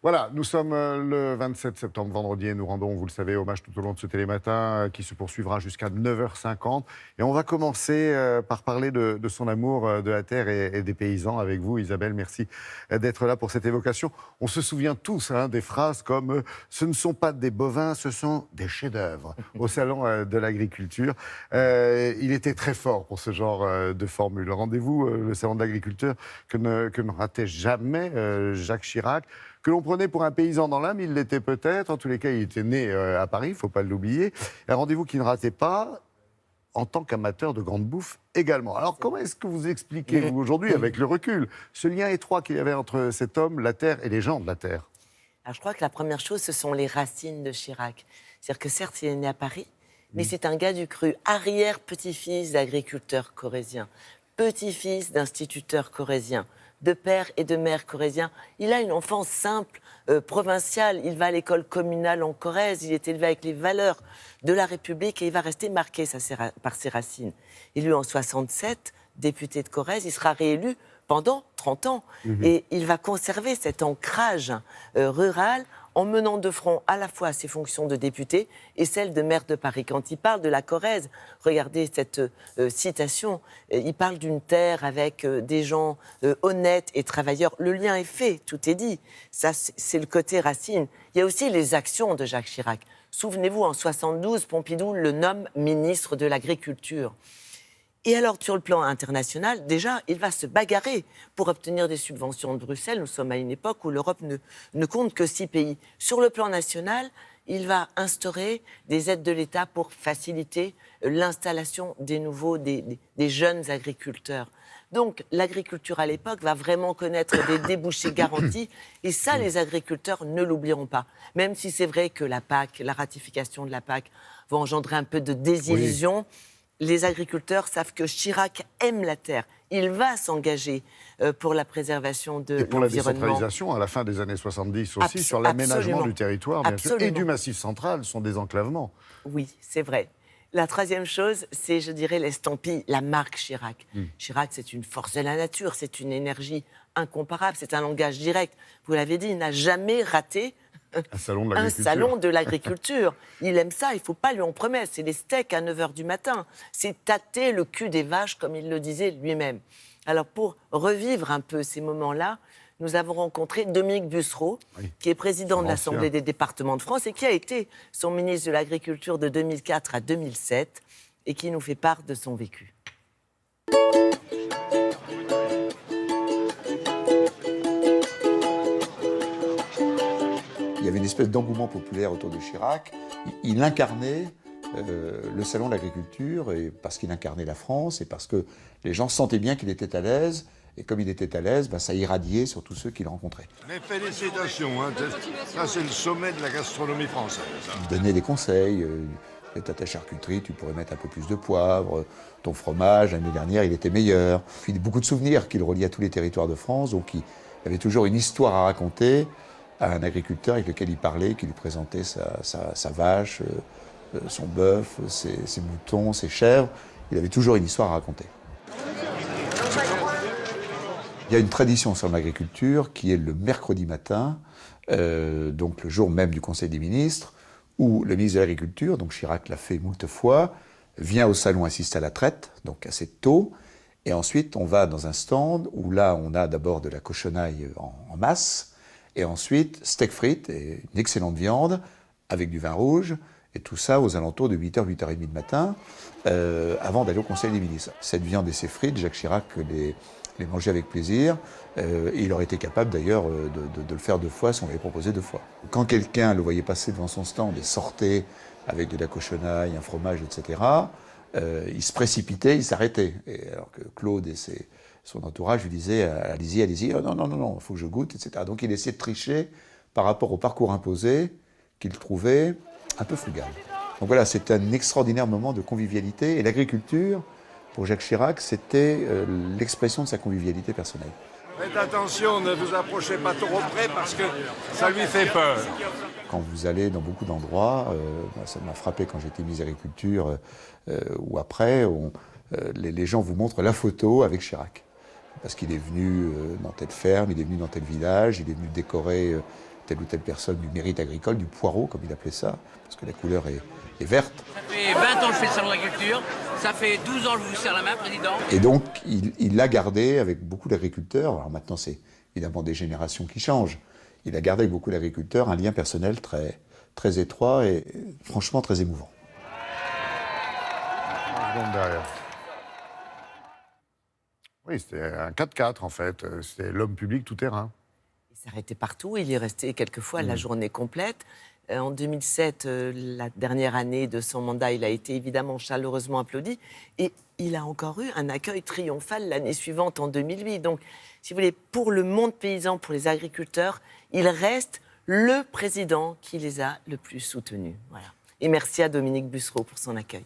Voilà, nous sommes le 27 septembre, vendredi, et nous rendons, vous le savez, hommage tout au long de ce télématin qui se poursuivra jusqu'à 9h50. Et on va commencer par parler de son amour de la terre et des paysans avec vous, Isabelle. Merci d'être là pour cette évocation. On se souvient tous des phrases comme ce ne sont pas des bovins, ce sont des chefs-d'œuvre au Salon de l'Agriculture. Il était très fort pour ce genre de formule. Rendez-vous, le Salon de l'Agriculture, que ne ratait jamais Jacques Chirac, que l'on prenait pour un paysan dans l'âme, il l'était peut-être. En tous les cas, il était né à Paris, il ne faut pas l'oublier. Un rendez-vous qu'il ne ratait pas en tant qu'amateur de grande bouffe également. Alors, comment est-ce que vous expliquez, vous, aujourd'hui, avec le recul, ce lien étroit qu'il y avait entre cet homme, la terre et les gens de la terre? Alors, je crois que la première chose, ce sont les racines de Chirac. C'est-à-dire que certes, il est né à Paris, mais c'est un gars du cru, arrière-petit-fils d'agriculteur corrézien, petit-fils d'instituteur corrézien, de père et de mère corréziens. Il a une enfance simple, provinciale. Il va à l'école communale en Corrèze. Il est élevé avec les valeurs de la République et il va rester marqué par ses racines. Élu en 67, député de Corrèze, il sera réélu pendant 30 ans. Et il va conserver cet ancrage rural en menant de front à la fois ses fonctions de député et celles de maire de Paris. Quand il parle de la Corrèze, regardez cette citation, il parle d'une terre avec des gens honnêtes et travailleurs. Le lien est fait, tout est dit. Ça, c'est le côté racine. Il y a aussi les actions de Jacques Chirac. Souvenez-vous, en 72, Pompidou le nomme ministre de l'Agriculture. Et alors, sur le plan international, déjà, il va se bagarrer pour obtenir des subventions de Bruxelles. Nous sommes à une époque où l'Europe ne compte que 6 pays. Sur le plan national, il va instaurer des aides de l'État pour faciliter l'installation des jeunes agriculteurs. Donc, l'agriculture à l'époque va vraiment connaître des débouchés garantis. Et ça, les agriculteurs ne l'oublieront pas. Même si c'est vrai que la PAC, la ratification de la PAC, va engendrer un peu de désillusion. Oui. Les agriculteurs savent que Chirac aime la terre. Il va s'engager pour la préservation de l'environnement. Et pour la décentralisation, à la fin des années 70 aussi, sur l'aménagement du territoire, bien sûr, et du Massif central, son désenclavement. Oui, c'est vrai. La troisième chose, c'est, je dirais, l'estampille, la marque Chirac. Chirac, c'est une force de la nature, c'est une énergie incomparable, c'est un langage direct. Vous l'avez dit, il n'a jamais raté un salon de l'agriculture. Il aime ça, il ne faut pas lui en promettre. C'est les steaks à 9h du matin. C'est tâter le cul des vaches, comme il le disait lui-même. Alors, pour revivre un peu ces moments-là, nous avons rencontré Dominique Bussereau, qui est président de l'Assemblée des départements de France et qui a été son ministre de l'Agriculture de 2004 à 2007 et qui nous fait part de son vécu. Il y avait une espèce d'engouement populaire autour de Chirac. Il incarnait le salon de l'agriculture, et parce qu'il incarnait la France, et parce que les gens sentaient bien qu'il était à l'aise. Et comme il était à l'aise, ça irradiait sur tous ceux qu'il rencontrait. Mais félicitations, ça c'est le sommet de la gastronomie française. Il donnait des conseils. À ta charcuterie, tu pourrais mettre un peu plus de poivre. Ton fromage, l'année dernière, il était meilleur. Puis beaucoup de souvenirs qu'il reliait à tous les territoires de France. Donc il avait toujours une histoire à raconter à un agriculteur avec lequel il parlait, qui lui présentait sa vache, son bœuf, ses moutons, ses chèvres. Il avait toujours une histoire à raconter. Il y a une tradition sur l'agriculture qui est le mercredi matin, donc le jour même du Conseil des ministres, où le ministre de l'Agriculture, donc Chirac l'a fait moult fois, vient au salon assister à la traite, donc assez tôt, et ensuite on va dans un stand où là on a d'abord de la cochonaille en masse, et ensuite steak frites et une excellente viande avec du vin rouge, et tout ça aux alentours de 8h, 8h30 du matin, avant d'aller au Conseil des ministres. Cette viande et ces frites, Jacques Chirac les mangeait avec plaisir, et il aurait été capable d'ailleurs de le faire 2 fois si on l'avait proposé 2 fois. Quand quelqu'un le voyait passer devant son stand et sortait avec de la cochonaille, un fromage, etc., il se précipitait, il s'arrêtait. Et alors que Claude et son entourage lui disaient « allez-y, oh, non, il faut que je goûte, etc. » Donc il essayait de tricher par rapport au parcours imposé qu'il trouvait un peu frugal. Donc voilà, c'est un extraordinaire moment de convivialité, et l'agriculture, pour Jacques Chirac, c'était l'expression de sa convivialité personnelle. Faites attention, ne vous approchez pas trop près parce que ça lui fait peur. Quand vous allez dans beaucoup d'endroits, ça m'a frappé quand j'étais ministre de l'Agriculture, ou après, les gens vous montrent la photo avec Chirac. Parce qu'il est venu dans telle ferme, il est venu dans tel village, il est venu décorer telle ou telle personne du mérite agricole, du poireau, comme il appelait ça, parce que la couleur est verte. Ça fait 20 ans que je fais le salon de l'agriculture, ça fait 12 ans que je vous serre la main, Président. Et donc, il l'a gardé avec beaucoup d'agriculteurs. Alors maintenant, c'est évidemment des générations qui changent. Il a gardé avec beaucoup d'agriculteurs un lien personnel très, très étroit et franchement très émouvant. Derrière. Oui, c'était un 4x4 en fait. C'était l'homme public tout terrain. Il s'arrêtait partout, il y est resté quelquefois la journée complète. En 2007, la dernière année de son mandat, il a été évidemment chaleureusement applaudi. Et il a encore eu un accueil triomphal l'année suivante, en 2008. Donc, si vous voulez, pour le monde paysan, pour les agriculteurs, il reste le président qui les a le plus soutenus. Voilà. Et merci à Dominique Bussereau pour son accueil.